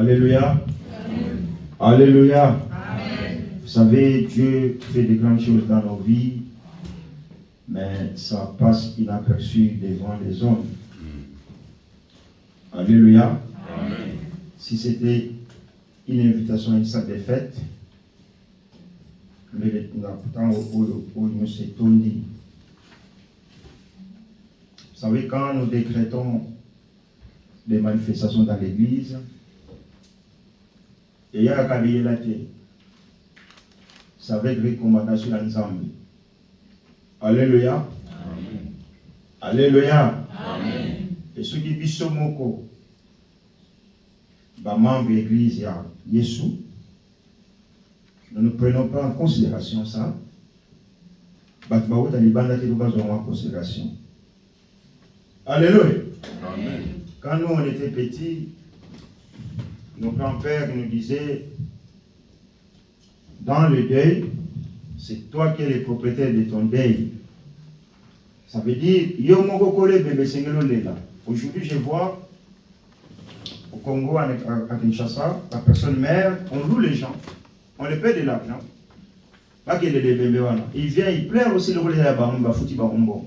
Alléluia. Amen. Alléluia. Amen. Vous savez, Dieu fait de grandes choses dans nos vies, mais ça passe inaperçu devant les hommes. Alléluia. Amen. Si c'était une invitation à une salle de fête, mais pourtant, nous s'étonnons. Vous savez, quand nous décrétons des manifestations dans l'église, et il y a un cabinet là, ça va être recommandation ensemble. Alléluia. Amen. Alléluia. Amen. Et ceux qui disent ce mot, membre de l'église, il y a Jésus. Nous ne prenons pas en considération ça. En considération. Alléluia. Amen. Quand nous on était petits, nos grands-pères nous disaient, dans le deuil, c'est toi qui es le propriétaire de ton deuil. Ça veut dire, aujourd'hui je vois, au Congo, à Kinshasa, la personne mère, on loue les gens, on les paie de l'argent. Pas qu'il y ait des bébés. Il vient, il pleure aussi le rôle de la barumba, fouti barumbo.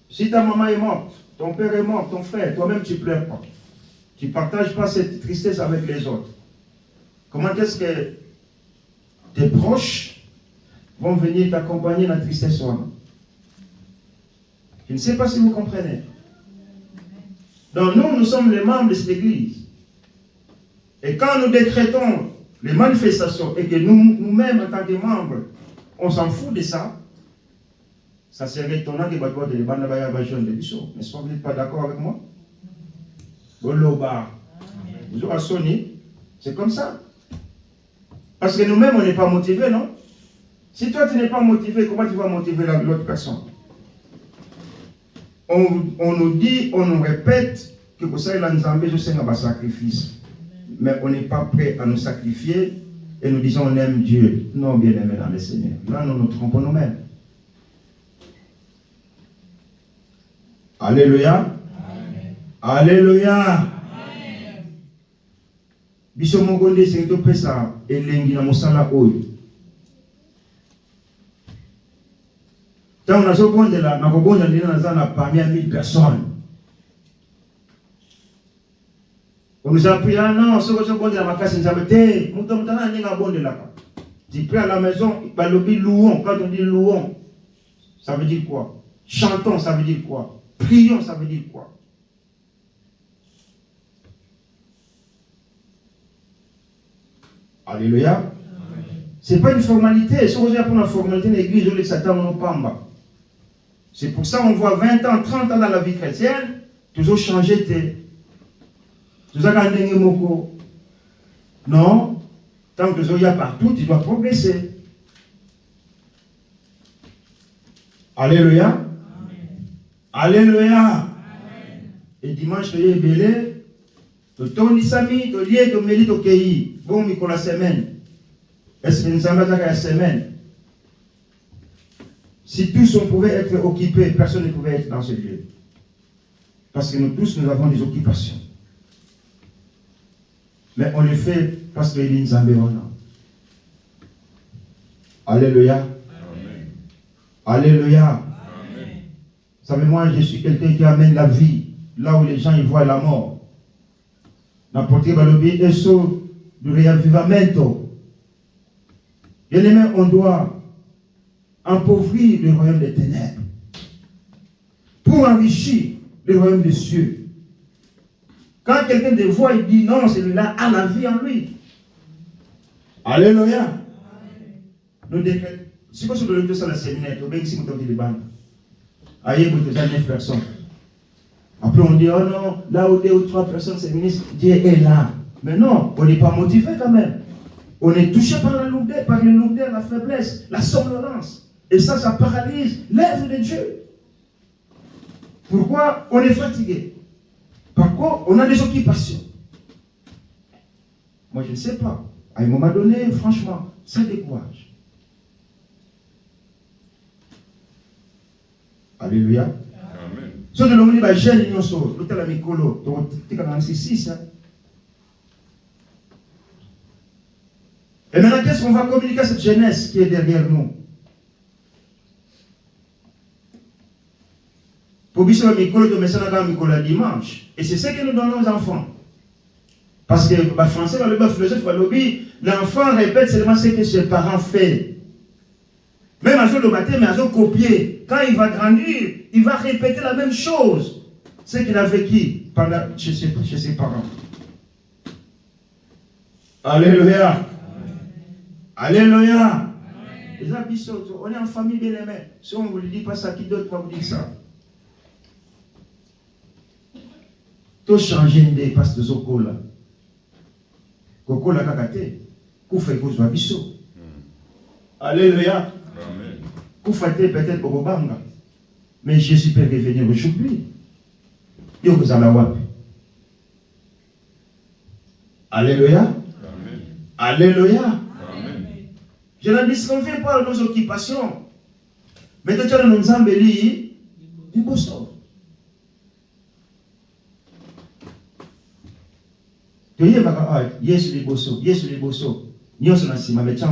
Si ta maman est morte, ton père est mort, ton frère, toi-même tu ne pleures pas. Tu ne partages pas cette tristesse avec les autres. Comment est-ce que tes proches vont venir t'accompagner dans la tristesse? Je ne sais pas si vous comprenez. Donc nous sommes les membres de cette église. Et quand nous décrétons les manifestations et que nous-mêmes, en tant que membres, on s'en fout de ça, ça serait étonnant que les bandes de jeunes de Bissau. N'est-ce pas, vous n'êtes pas d'accord avec moi? Vous aurez sonné. C'est comme ça. Parce que nous-mêmes, on n'est pas motivés, non? Si toi, tu n'es pas motivé, comment tu vas motiver l'autre personne? On nous dit, on nous répète que pour ça, il a un sacrifice. Mais on n'est pas prêt à nous sacrifier et nous disons on aime Dieu. Non, bien aimé dans le Seigneur. Là, nous nous trompons nous-mêmes. Alléluia. Amen. Alléluia. Biso Mongonde, c'est que tu ça et l'engi na mosala oyo. Tant on a ce bon de là, na kobonda ndina parmi 1000 personnes. On nous a appris, ah non, ce que je bon de la casse, nous avons été, tu pries à la maison, louons. Quand on dit louons, ça veut dire quoi? Chantons, ça veut dire quoi? Prions, ça veut dire quoi? Alléluia. Ce n'est pas une formalité. Si on pour la formalité de l'église, on Satan nous pamba. C'est pour ça qu'on voit 20 ans, 30 ans dans la vie chrétienne, toujours changer tes. Non, tant que il y a partout, tu dois progresser. Alléluia. Amen. Alléluia. Amen. Et dimanche, tu es belé, tu tournes sami, tu lié, tu médites au pays. Bon, mais la semaine. Est-ce que nous avons la semaine? Si tous on pouvait être occupés, personne ne pouvait être dans ce lieu. Parce que nous tous, nous avons des occupations. Mais on le fait parce qu'il est Nzambé. Alléluia. Amen. Alléluia. Amen. Vous savez, moi, je suis quelqu'un qui amène la vie là où les gens y voient la mort. N'importe quel balobi est sur du réavivamento. Bien aimé, on doit appauvrir le royaume des ténèbres pour enrichir le royaume des cieux. Quand quelqu'un te voit, il dit non, celui-là a la vie en lui. Alléluia. Nous décrétons. Si vous avez le séminaire, vous avez dit que vous avez 9 personnes. Après, on dit, oh non, là où 2 ou 3 personnes séminaires, Dieu est là. Mais non, on n'est pas motivé quand même. On est touché par la lourdeur, la faiblesse, la somnolence. Et ça paralyse l'œuvre de Dieu. Pourquoi? On est fatigué. Par contre, on a des occupations. Moi, je ne sais pas. À un moment donné, franchement, ça décourage. Alléluia. Amen. Ce que l'on dit, jeune, nous sommes, nous sommes 6. Et maintenant, qu'est-ce qu'on va communiquer à cette jeunesse qui est derrière nous? Pour que de dimanche. Et c'est ce que nous donnons aux enfants. Parce que le français, le philosophe, l'enfant répète seulement ce que ses parents font. Même à le baptême, mais à copier. Quand il va grandir, il va répéter la même chose. Ce qu'il a vécu chez ses parents. Alléluia. Alléluia. Les amis, on est en famille bien aimée. Si on ne vous le dit pas ça, qui d'autre va vous dire ça? Tout changer des passes de Zokola. Kokola kakate. Koufa kozwa biso. Alléluia. Koufa te peut-être au Banga. Mais Jésus peut revenir aujourd'hui. Yo vous en wapi. Alléluia. Alléluia. Je ne disconviens pas de nos occupations. Mais tu as nous embelli du bosso. Tu y es, yes, les bosso, yes, les bosso. Nous sommes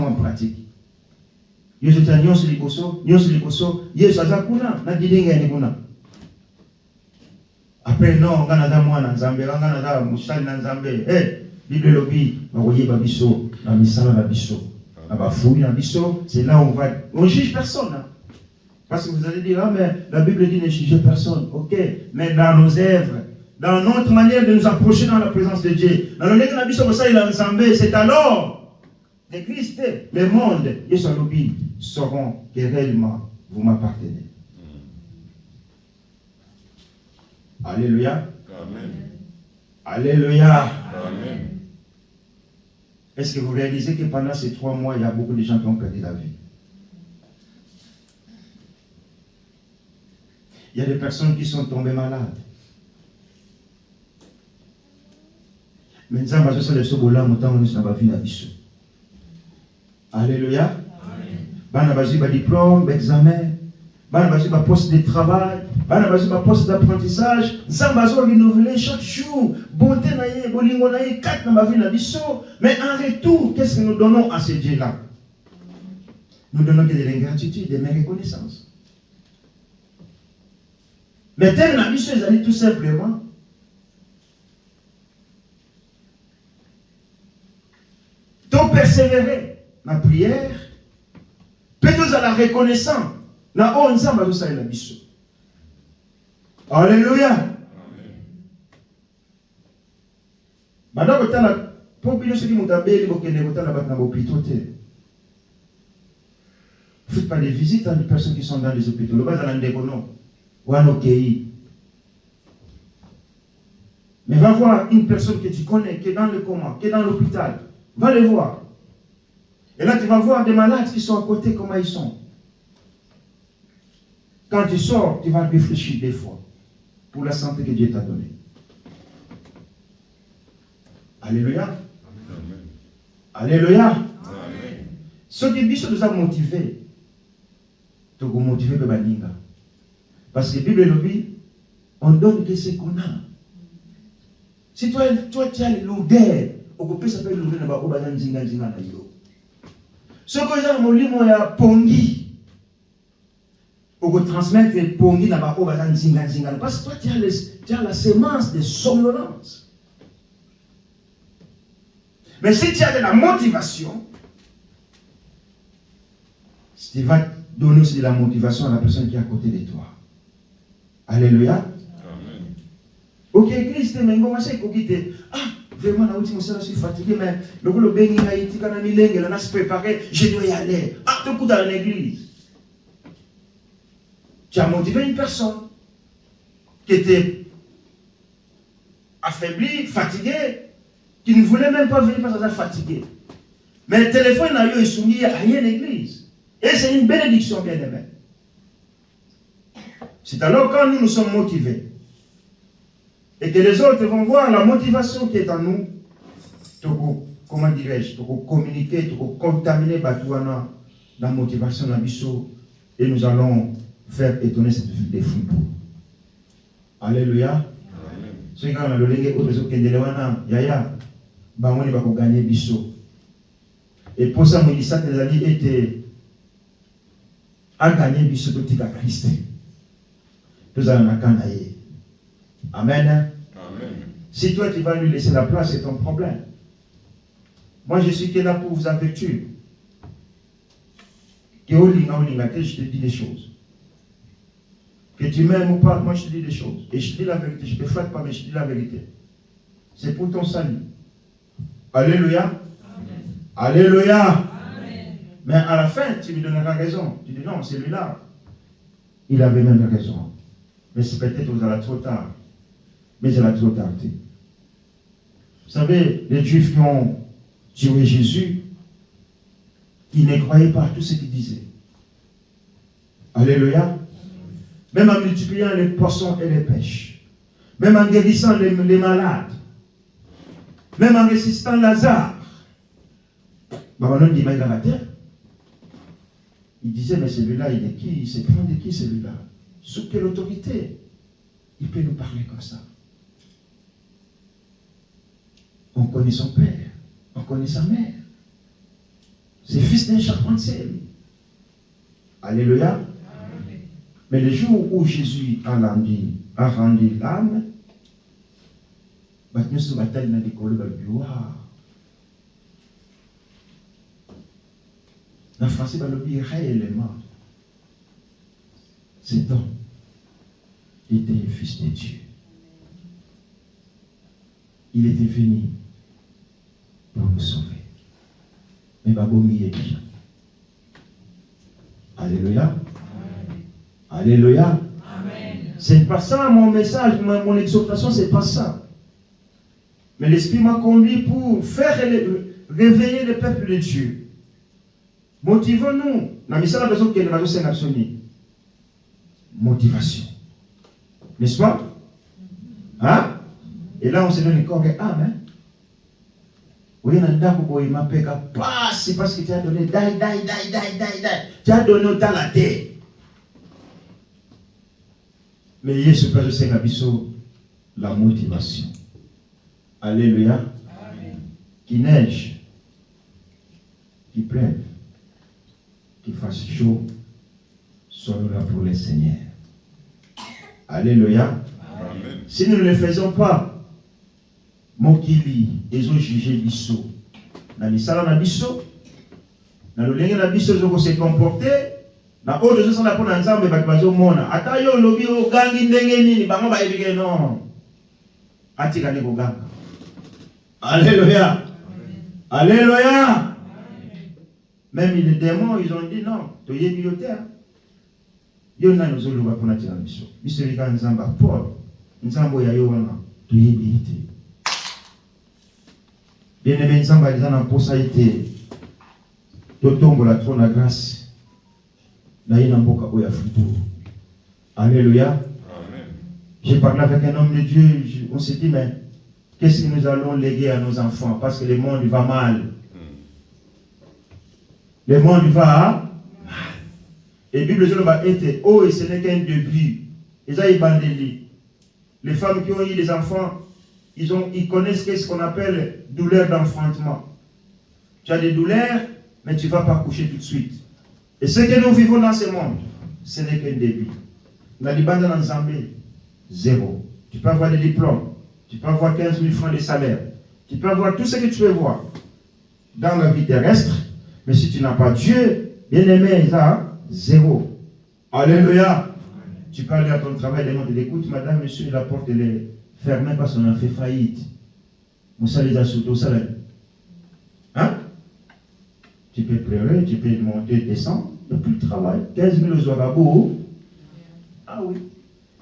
en pratique. Nous sommes les bosso, yes, Azakuna, Nadilinga et Nibuna. Après, non, on a moi, Nzambe, on a Moussal, Nzambe. Eh, Bible lobby, on voyait Babiso, la Missala Babiso. C'est là où on va. On ne juge personne. Hein. Parce que vous allez dire, ah, mais la Bible dit ne juger personne. Ok, mais dans nos œuvres, dans notre manière de nous approcher dans la présence de Dieu, dans le c'est alors l'Église, le monde, et son lobby sauront que réellement vous m'appartenez. Alléluia. Amen. Alléluia. Amen. Est-ce que vous réalisez que pendant ces 3 mois, il y a beaucoup de gens qui ont perdu la vie? Il y a des personnes qui sont tombées malades. Mais nous avons besoin de ce boulot, nous avons besoin de la. Alléluia. Nous avons besoin de diplôme, d'examen, nous avons besoin de poste de travail, nous avons besoin de poste d'apprentissage. Nous avons besoin de renouveler chaque jour. Bonté naïe, bolingo naïe, 4 dans ma vie na biso. Mais en retour, qu'est-ce que nous donnons à ce Dieu-là? Nous donnons que de l'ingratitude, de mes reconnaissances. Mais tel na biso, ils allaient tout simplement. Donc persévérer dans la prière, peut-être à la reconnaissance. Na on s'en va ça la biso. Alléluia. Maintenant, quand la population qui m'a appelé, faites pas des visites à des personnes qui sont dans les hôpitaux. Le bas dans l'indéconon, ou à nos pays. Mais va voir une personne que tu connais, qui est dans le coma, qui est dans l'hôpital. Va les voir. Et là, tu vas voir des malades qui sont à côté, comment ils sont. Quand tu sors, tu vas réfléchir des fois pour la santé que Dieu t'a donnée. Alléluia. Amen. Alléluia. Amen. Ce qui nous a motivés, tu as motivé le baninga. Parce que la Bible le dit, on donne que ce qu'on a. Si toi tu as l'odeur, on peut s'appeler l'odeur de la base nzinga na yo. Ce que j'ai molimo ya pongi, on peut transmettre le pongi na ba base nzinga parce que toi tu as la semence de somnolence. Mais si tu as de la motivation, tu vas donner aussi de la motivation à la personne qui est à côté de toi. Alléluia. Amen. Ok, Christ, mais comment c'est qu'on quitte? Ah, vraiment, je suis fatigué, mais le béni a été quand on a se préparé, je dois y aller. Ah, tu écoutes dans l'église. Tu as motivé une personne qui était affaiblie, fatiguée, qui ne voulait même pas venir parce qu'elle était fatiguée. Mais le téléphone a eu soumis à rien l'église. Et c'est une bénédiction, bien aimé. C'est alors quand nous sommes motivés et que les autres vont voir la motivation qui est en nous, comment dirais-je, communiquer, contaminer Batouana dans la motivation de la bisso et nous allons faire étonner cette des fruits. Alléluia. C'est quand le lingue au réseau Kendelewana, Yaya, Bamoni va gagner bisso. Et pour ça, il ça que les alliés étaient à gagner du sototique à Christ. Nous allons à Amen. Amen. Si toi tu vas lui laisser la place, c'est ton problème. Moi je suis là pour vous avertir. Que je te dis des choses. Que tu m'aimes ou pas, moi je te dis des choses. Et je te dis la vérité. Je ne te flatte pas, mais je te dis la vérité. C'est pour ton salut. Alléluia. Amen. Alléluia. Amen. Mais à la fin, tu lui donneras raison. Tu dis non, celui-là, il avait même raison. Mais c'est peut-être vous allez trop tard. Mais il a trop tardé. Vous savez, les Juifs qui ont tué Jésus, ils ne croyaient pas à tout ce qu'il disait. Alléluia. Même en multipliant les poissons et les pêches. Même en guérissant les malades. Même en ressuscitant Lazare. Babylone dit, mais il a la terre. Il disait, mais celui-là, il est qui? Il se prend de qui celui-là? Sous quelle autorité il peut nous parler comme ça? On connaît son père, on connaît sa mère. C'est fils d'un charpentier, lui. Alléluia. Amen. Mais le jour où Jésus a rendu l'âme, nous sommes bataille dans l'école de la gloire. En français, on dit réellement. Cet homme était le fils de Dieu. Il était venu pour nous sauver. Mais Baboumi est déjà. Alléluia. Amen. Alléluia. Amen. C'est pas ça mon message, mon exhortation, c'est pas ça. Mais l'Esprit m'a conduit pour faire réveiller le peuple de Dieu. Motivons-nous. Motivation. N'est-ce pas? Hein? Et là, on se donne le corps et âme. Oui, il m'a fait c'est parce que tu as donné, tu as donné autant la terre. Mais il se passe la motivation. Alléluia. Amen. Qu'il neige, qu'il pleuve, qu'il fasse chaud, soyons là pour le Seigneur. Alléluia. Amen. Si nous ne le faisons pas, Mokili, ils ont jugé Bisso. Dans les salons de Bisso, dans le linge de Bisso, ils ont se comporté. Dans les autres, ils ont la peau ensemble, ils ont mona. Atayo, lobby, au gangi, n'engeni, bango, ba ebike, non. Atika, ne ganga. Alléluia. Amen. Alléluia. Amen. Même les démons, ils ont dit non. Tu es bibliothèque. Il y en a nous autres pour notre mission. Monsieur les gars, nous avons Paul. Nous avons Yayoana. Tu es bibliothèque. Bien aimé, nous avons dans possibilité. Tu tombes la trône de grâce. Là, il y a un peu de futur. Alléluia. Amen. J'ai parlé avec un homme de Dieu. On s'est dit, mais qu'est-ce que nous allons léguer à nos enfants? Parce que le monde va mal. Le monde va mal. Et la Bible va être oh, et ce n'est qu'un début. Les femmes qui ont eu des enfants, ils connaissent ce qu'on appelle douleur d'enfantement. Tu as des douleurs, mais tu ne vas pas coucher tout de suite. Et ce que nous vivons dans ce monde, ce n'est qu'un début. On a des bandes dans Zambie, zéro. Tu peux avoir des diplômes. Tu peux avoir 15 000 francs de salaire. Tu peux avoir tout ce que tu veux voir dans la vie terrestre. Mais si tu n'as pas Dieu, bien aimé, ça, zéro. Alléluia. Amen. Tu peux aller à ton travail, demander, écoute, madame, monsieur, la porte elle est fermée parce qu'on a fait faillite. Moussa les a sautés au salaire. Hein? Tu peux pleurer, tu peux monter, descendre. Il n'y a plus de travail. 15 000 aux Ouagabos. Ah oui.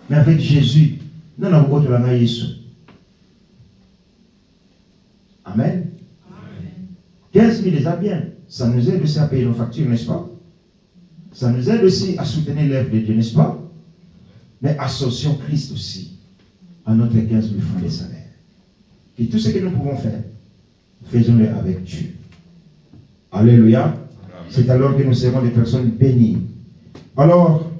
Mais avec Jésus, nous n'avons pas de la maïs. Amen. 15 000 déjà bien. Ça nous aide aussi à payer nos factures, n'est-ce pas? Ça nous aide aussi à soutenir l'œuvre de Dieu, n'est-ce pas? Mais associons Christ aussi à notre 15 000 francs de salaire. Et tout ce que nous pouvons faire, faisons-le avec Dieu. Alléluia. Amen. C'est alors que nous serons des personnes bénies. Alors,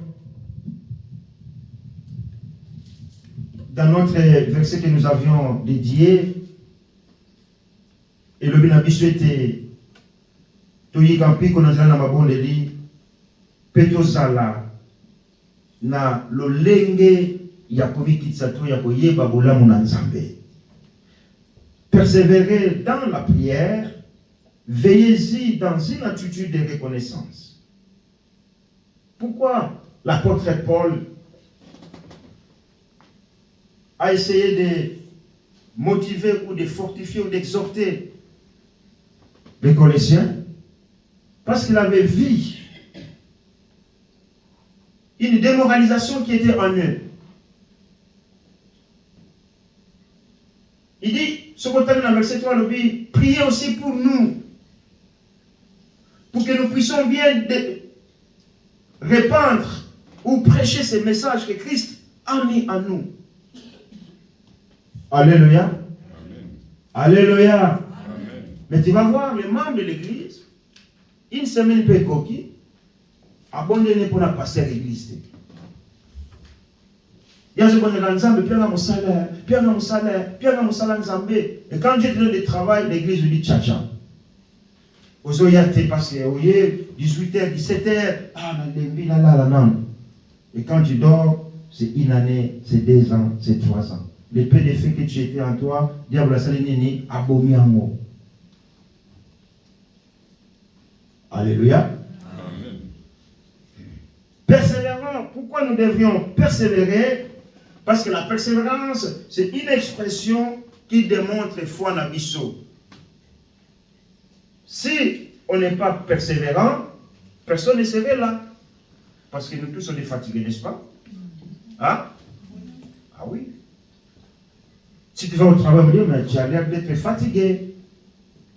dans notre verset que nous avions dédié, et le Bénabisu était toyikampi konazala na mabondeli pe tozala na lolenge ya komikitisa to ya koyeba bolamu na Nzambe. Persévérez dans la prière, veillez-y dans une attitude de reconnaissance. Pourquoi l'apôtre Paul a essayé de motiver ou de fortifier ou d'exhorter les Colossiens? Parce qu'il avait vu une démoralisation qui était en eux. Il dit, ce qu'on termine dans verset 3, le dit, priez aussi pour nous, pour que nous puissions bien répandre ou prêcher ces messages que Christ a mis en nous. Alléluia. Amen. Alléluia. Amen. Mais tu vas voir les membres de l'église, une semaine peut coquille, abandonné pour la passer à l'église. Il y a ce qu'on est dans Nzambe, puis il y a mon salaire, puis il y a mon salaire, puis il y a mon salaire Nzambe. Et quand Dieu te donne du travail, l'église lui dit tcha-tcha. Aux oyates, parce que, vous voyez, 18h, 17h, ah, non. Et quand tu dors, c'est une année, c'est 2 ans, c'est 3 ans. Le peu de fait que tu étais en toi, diable a saléné, abomi en mot. Alléluia. Amen. Persévérant, pourquoi nous devrions persévérer? Parce que la persévérance, c'est une expression qui démontre foi en abisso. Si on n'est pas persévérant, personne ne serait là. Parce que nous tous, on est fatigués, n'est-ce pas? Hein? Ah oui. Si tu vas au travail, mais tu as l'air d'être fatigué.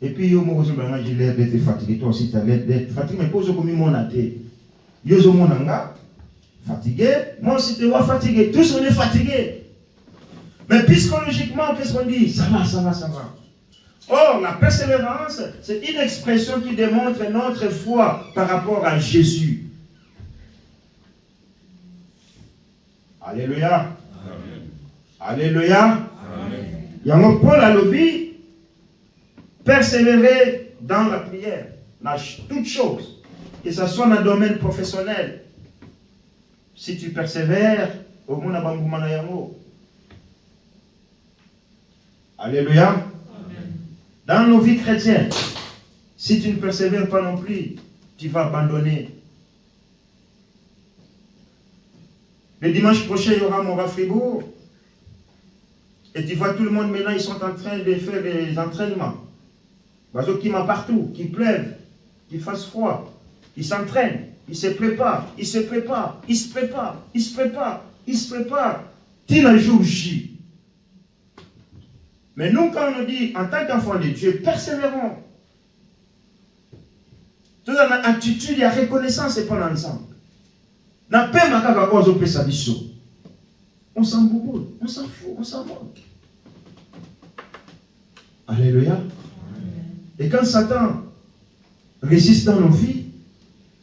Et puis, j'ai l'air d'être fatigué. Toi aussi, tu as l'air d'être fatigué. Mais pose comme mon athée. Yozo monanga, fatigué. Moi aussi, tu es fatigué. Tous, on est fatigués. Mais psychologiquement, qu'est-ce qu'on dit? Ça va, ça va, ça va. Or, la persévérance, c'est une expression qui démontre notre foi par rapport à Jésus. Alléluia. Amen. Alléluia. Amen. Yango Paul a lobby, persévérer dans la prière, dans toutes choses, que ce soit dans le domaine professionnel. Si tu persévères, au monde a bamboumana yango. Alléluia. Amen. Dans nos vies chrétiennes, si tu ne persévères pas non plus, tu vas abandonner. Le dimanche prochain, il y aura mon Fribourg. Et tu vois tout le monde maintenant, ils sont en train de faire des entraînements. Parce qu'il m'a partout, qu'il pleuve, qu'il fasse froid, ils s'entraînent, ils se préparent, ils se préparent, ils se préparent, ils se préparent, ils se préparent. Till un jour J. Mais nous, quand on nous dit, en tant qu'enfant de Dieu, persévérons. Toute une attitude et la reconnaissance et pas ensemble. On s'en bouboule, on s'en fout, on s'en moque. Alléluia. Et quand Satan résiste dans nos vies,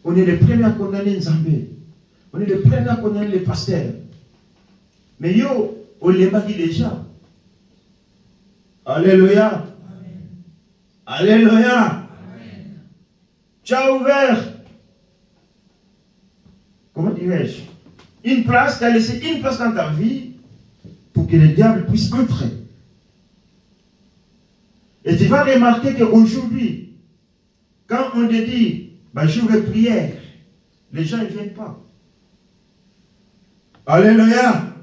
on est les premiers à condamner Nzambé. On est les premiers à condamner les pasteurs. Mais yo, on les dit déjà. Alléluia. Amen. Alléluia. Amen. Tu as ouvert, comment dirais-je, une place, tu as laissé une place dans ta vie pour que le diable puisse entrer. Et tu vas remarquer qu'aujourd'hui, quand on te dit, bah, jour de prière, les gens ne viennent pas. Alléluia.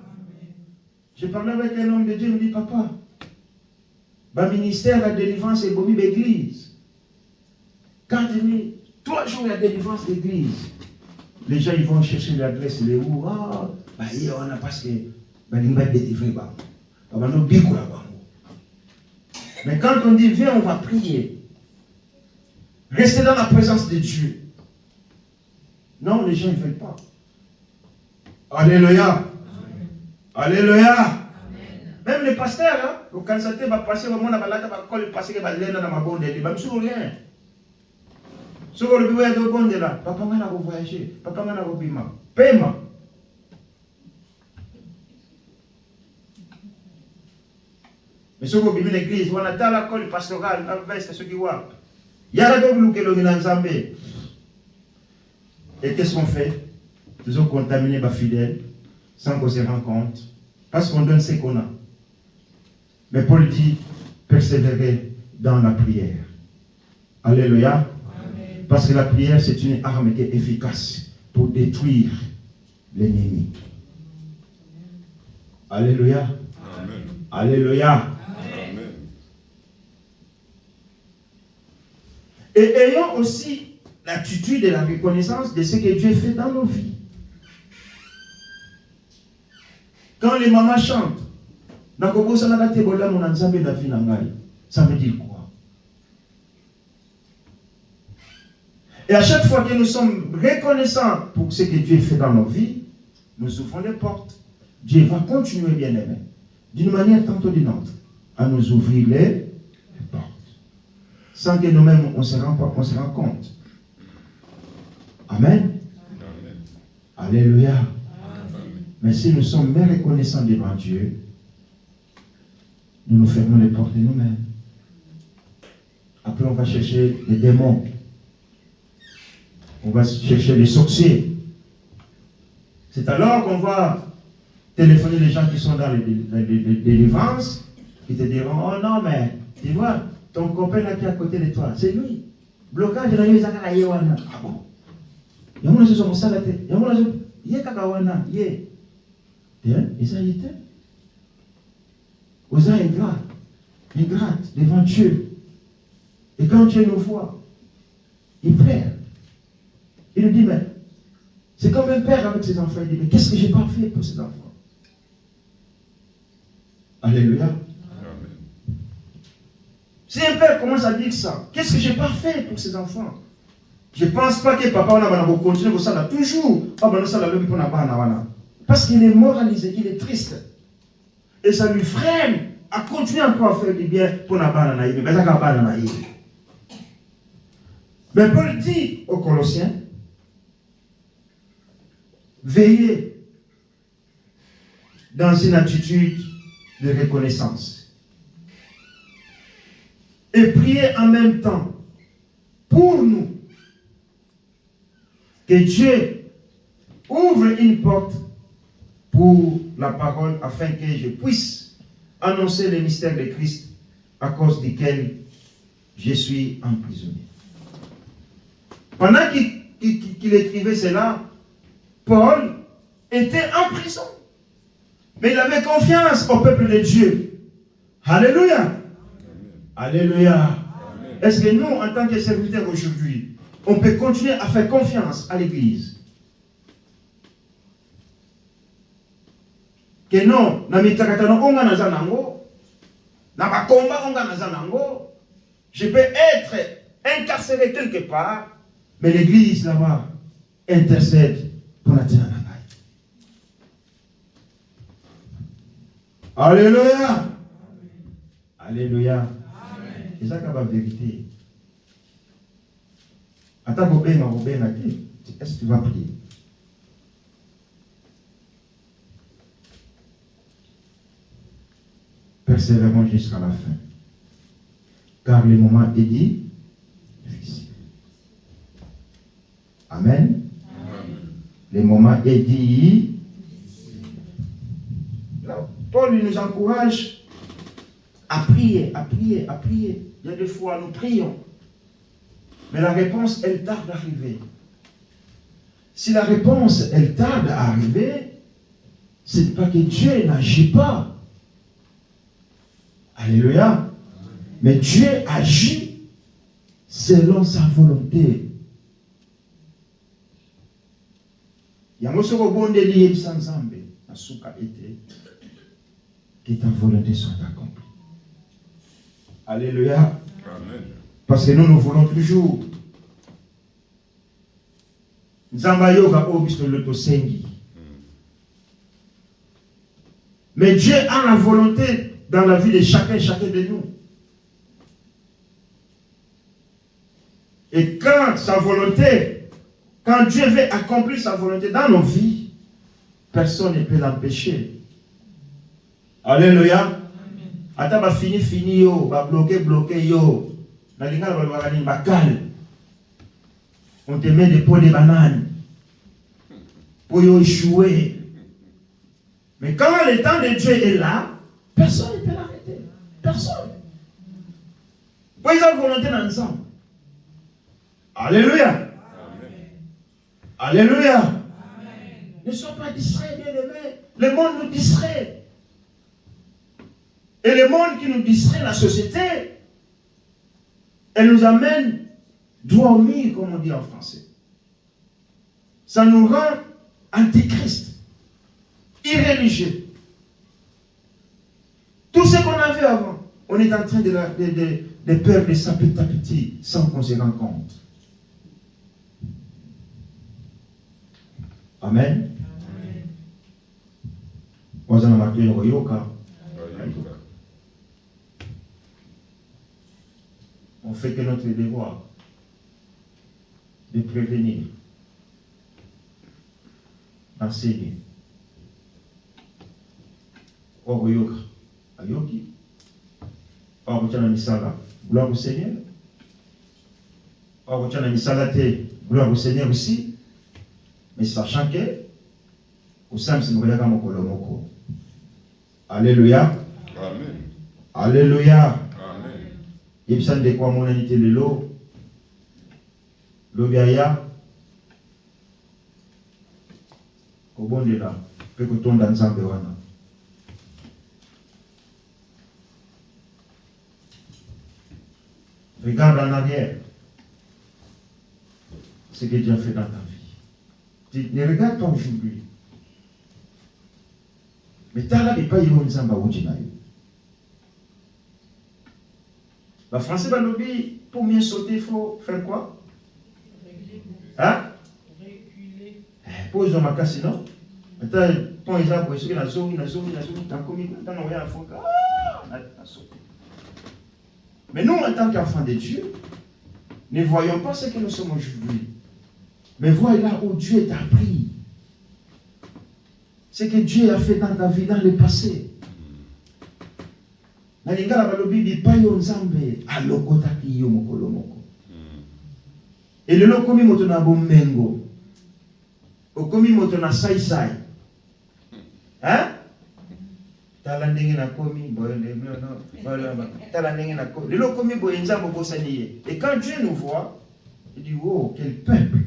Je parlais avec un homme de Dieu, il me dit, papa, bah, ministère de la délivrance et bomi d'église. Quand il dit, 3 jours de délivrance d'église, les gens ils vont chercher l'adresse, les où, ah, bah, on a parce que, bah, il va délivrer, bah, bah, nous bico là-bas. Mais quand on dit, viens, on va prier. Restez dans la présence de Dieu. Non, les gens ne veulent pas. Alléluia. Amen. Alléluia. Amen. Même les pasteurs, hein, quand ça va passer, au monde, le passer, va aller dans ma bonne, il va me souvenir rien. Si vous voulez aller au monde là, papa m'a voyagé, papa m'a bima. Paiement. Mais si vous avez l'église, on a dans la colle pastorale, dans le veste, ce qui voit. Et qu'est-ce qu'on fait? Nous avons contaminé les fidèles sans qu'on se rende compte. Parce qu'on donne ce qu'on a. Mais Paul dit, persévérer dans la prière. Alléluia. Amen. Parce que la prière, c'est une arme qui est efficace pour détruire l'ennemi. Alléluia. Amen. Alléluia. Amen. Et ayons aussi l'attitude et la reconnaissance de ce que Dieu fait dans nos vies. Quand les mamans chantent, ça veut dire quoi? Et à chaque fois que nous sommes reconnaissants pour ce que Dieu fait dans nos vies, nous ouvrons les portes. Dieu va continuer, bien aimé, d'une manière tantôt d'une autre, à nous ouvrir les portes. Sans que nous-mêmes, on se rend compte. Amen. Amen. Alléluia. Amen. Mais si nous sommes bien reconnaissants devant Dieu, nous nous fermons les portes de nous-mêmes. Après, on va chercher les démons. On va chercher les sorciers. C'est alors qu'on va téléphoner les gens qui sont dans les délivrances, qui te diront, oh non, mais tu vois, ton copain là qui est à côté de toi, c'est lui. Blocage de la nuit, ah bon? Il y a un qui sont salés. Il y a un qui sont kakawana. Ils ont été. Aux ingrates devant Dieu. Et quand Dieu nous voit, il pleure. Il nous dit, mais c'est comme un père avec ses enfants. Il dit, mais qu'est-ce que j'ai pas fait pour ces enfants? Alléluia. Amen. Si un père commence à dire ça, qu'est-ce que j'ai pas fait pour ces enfants? Je ne pense pas que papa va continuer comme ça toujours. Parce qu'il est moralisé, il est triste. Et ça lui freine à continuer encore à faire du bien pour la banane. Mais Paul dit aux Colossiens, veillez dans une attitude de reconnaissance. Et priez en même temps pour nous. Que Dieu ouvre une porte pour la parole afin que je puisse annoncer le mystère de Christ à cause duquel je suis emprisonné. Pendant qu'il écrivait cela, Paul était en prison. Mais il avait confiance au peuple de Dieu. Alléluia. Amen. Alléluia. Est-ce que nous, en tant que serviteurs aujourd'hui, on peut continuer à faire confiance à l'Église? Que non, je peux être incarcéré quelque part, mais l'Église là-bas intercède pour la terre. Alléluia. Alléluia. C'est ça qui va vérité. Attends, est-ce que tu vas prier? Persévérons jusqu'à la fin. Car le moment est dit difficile. Amen. Amen. Le moment est dit. Là, Paul nous encourage à prier, à prier, à prier. Il y a des fois, nous prions. Mais la réponse, elle tarde à arriver. Si la réponse, elle tarde à arriver, c'est pas que Dieu n'agit pas. Alléluia. Mais Dieu agit selon sa volonté. Il y a un mot bon délire sans zambe. Asuka été. Que ta volonté soit accomplie. Alléluia. Amen. Parce que nous voulons toujours. Mais Dieu a la volonté dans la vie de chacun de nous. Et quand sa volonté, quand Dieu veut accomplir sa volonté dans nos vies, personne ne peut l'empêcher. Alléluia. Ata ba fini yo, ba bloqué yo. On te met des pots de bananes pour y échouer. Mais quand le temps de Dieu est là, personne ne peut l'arrêter. Personne. Pour ils ont volonté ensemble. Alléluia. Amen. Alléluia. Amen. Ne sois pas distrait, bien-aimés. Le monde nous distrait. Et le monde qui nous distrait, la société, elle nous amène droit au mur, comme on dit en français. Ça nous rend antichrist, irréligieux. Tout ce qu'on avait avant, on est en train de perdre ça petit à petit, sans qu'on se rende compte. Amen. On fait que notre devoir de prévenir, d'enseigner. Ogoyoka, ayoki, ogochana misala, gloire au Seigneur. Ogochana misala te, gloire au Seigneur aussi. Mais sachant que, au sein de ce mouvement, moko. Alléluia. Amen. Alléluia. Amen. Et puis ça de quoi mon anité le lot. L'obiaya. Au bon de là. Peut que ton dans Zambewana. Regarde en arrière. Ce que Dieu a fait dans ta vie. Ne regarde pas aujourd'hui. Mais tu as pas eu un zamba ou tu n'as eu. Le français va nous dire, pour mieux sauter, il faut faire quoi? Hein? Reculer. Pose ma casse, non? Attends, ton exemple, il y a une zone, t'as commis, t'as envoyé un fond, t'as sauté. Mais nous, en tant qu'enfants de Dieu, ne voyons pas ce que nous sommes aujourd'hui. Mais voyons là où Dieu t'a pris. Ce que Dieu a fait dans ta vie, dans le passé. Et le lokomi moto na bomengo. Okomi moto na sai sai. Hein? Talandenge na komi boyende no. Talandenge na komi. Le lokomi boyenza bobosaniye. Et quand Dieu nous voit, il dit oh quel peuple.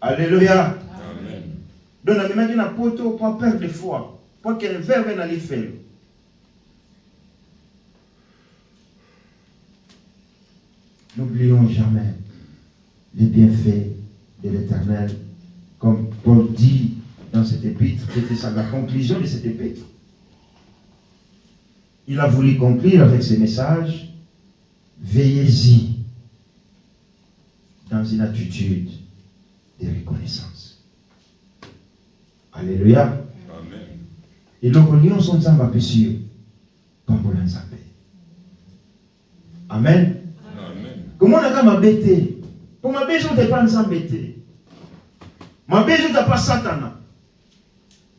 Alléluia. Amen. Donc la même na poto pas perdre de foi. Pour qu'elle verve na li faire. N'oublions jamais les bienfaits de l'Éternel, comme Paul dit dans cette épître, c'était ça la conclusion de cette épître. Il a voulu conclure avec ce message, veillez-y dans une attitude de reconnaissance. Alléluia. Amen. Et donc, nous sommes en paix sûr, comme pour l'ensemble. Amen. Comment on a ma bête? Pour ma bête, je ne pas embêter. Ma bête, je ne pas Satan.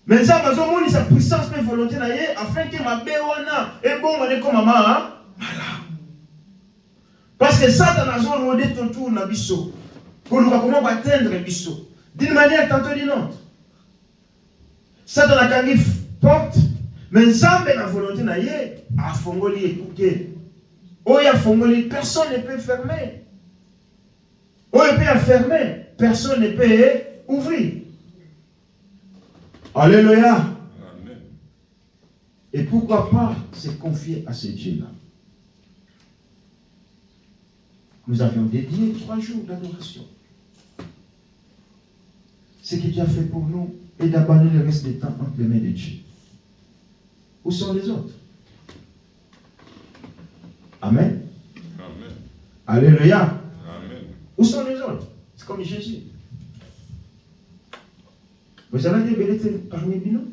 Mais ça, je vais sa puissance et volonté afin que ma bête est bon, on est comme maman. Parce que Satan a besoin de rodé autour de biso. Pour nous comment atteindre biso. D'une manière tantôt d'une autre. Satan a quand même porte, mais ça, la volonté a fongoli écouter. Oh, il y a fongoli, personne ne peut fermer. Oh, il peut fermer, personne ne peut ouvrir. Alléluia. Amen. Et pourquoi pas se confier à ce Dieu-là? Nous avions dédié 3 jours d'adoration. Ce que Dieu a fait pour nous est d'abandonner le reste du temps entre les mains de Dieu. Où sont les autres? Amen. Amen. Alléluia. Amen. Où sont les autres? C'est comme Jésus. Vous avez des bêtes parmi nous?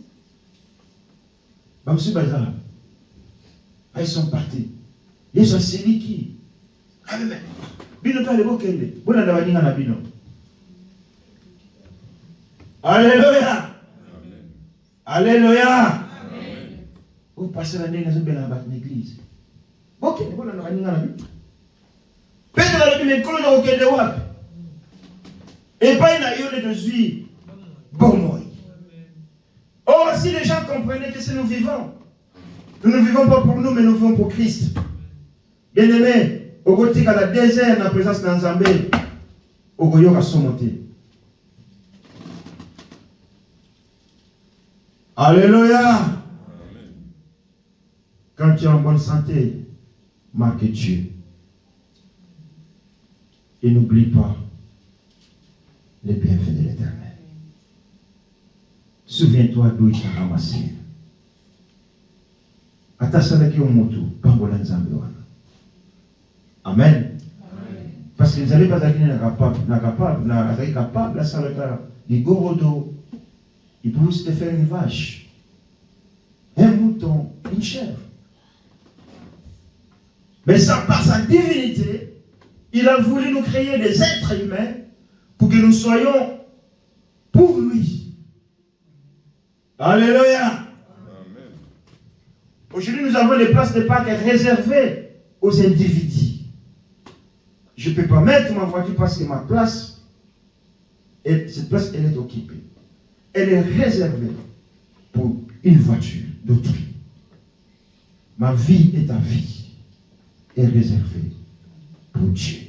Monsieur Bazar. Ils sont partis. Ils sont celui qui. Ah, mais. Bino pas le beau kende. Bon, on a dit à Bino. Alléluia. Amen. Alléluia. Amen. Vous passez la nuit dans une belle l'église. Ok, bon, on a dit à Bino. Peut-être dans le mais quand on a de wap. Et pas une aïe de suis bon moi. Or, si les gens comprenaient que c'est nous vivons, nous ne vivons pas pour nous, mais nous vivons pour Christ. Bien aimé, au côté à la désert, la présence d'un Zambé, au Goyo à son monté. Alléluia. Quand tu es en bonne santé, marque Dieu. Et n'oublie pas les bienfaits de l'Éternel. Souviens-toi d'où il t'a ramassé. Attention avec au moto, Pambola Nzambe. Amen. Parce que vous n'allez pas être capable, la salata, les gorodo, il peut aussi te faire une vache, un mouton, une chèvre. Mais ça, par sa divinité, il a voulu nous créer des êtres humains pour que nous soyons pour lui. Alléluia. Aujourd'hui, nous avons des places de Pâques réservées aux individus. Je ne peux pas mettre ma voiture parce que ma place, cette place, elle est occupée. Elle est réservée pour une voiture d'autrui. Ma vie et ta vie est réservée pour Dieu.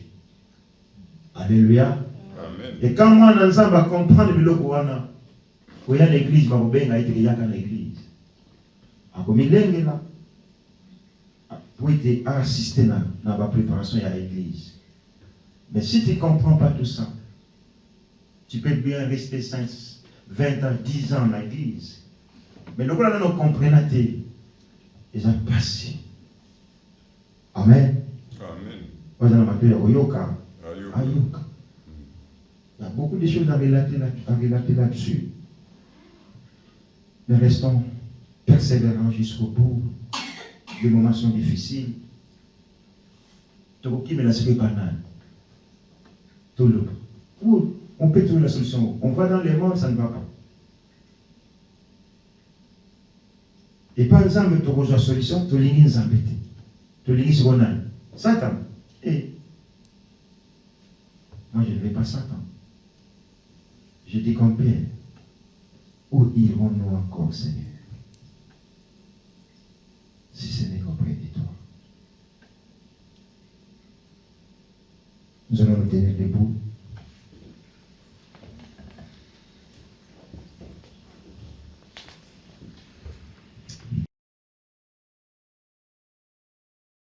Alléluia. Amen. Et quand moi, on va comprendre le Logoana, il y a l'église, il y a l'église. Pour assister à la préparation de l'église. Mais si tu ne comprends pas tout ça, tu peux bien rester 5, 20 ans, 10 ans dans l'église. Mais le gars nous comprend, ils ont passé. Amen. Amen. Il y a beaucoup de choses à relater là-dessus. Mais restons persévérants jusqu'au bout. Les moments sont difficiles. Tout mais la c'est banal. Tout le. On peut trouver la solution. On va dans les mondes, ça ne va pas. Et par exemple, tu rejoins la solution, tu lignes les embêtés. Tu lignes ce qu'on a. Satan. Et moi, je ne vais pas Satan. Je dis comme Pierre, où irons-nous encore, Seigneur, si ce n'est qu'auprès de toi? Nous allons nous tenir debout.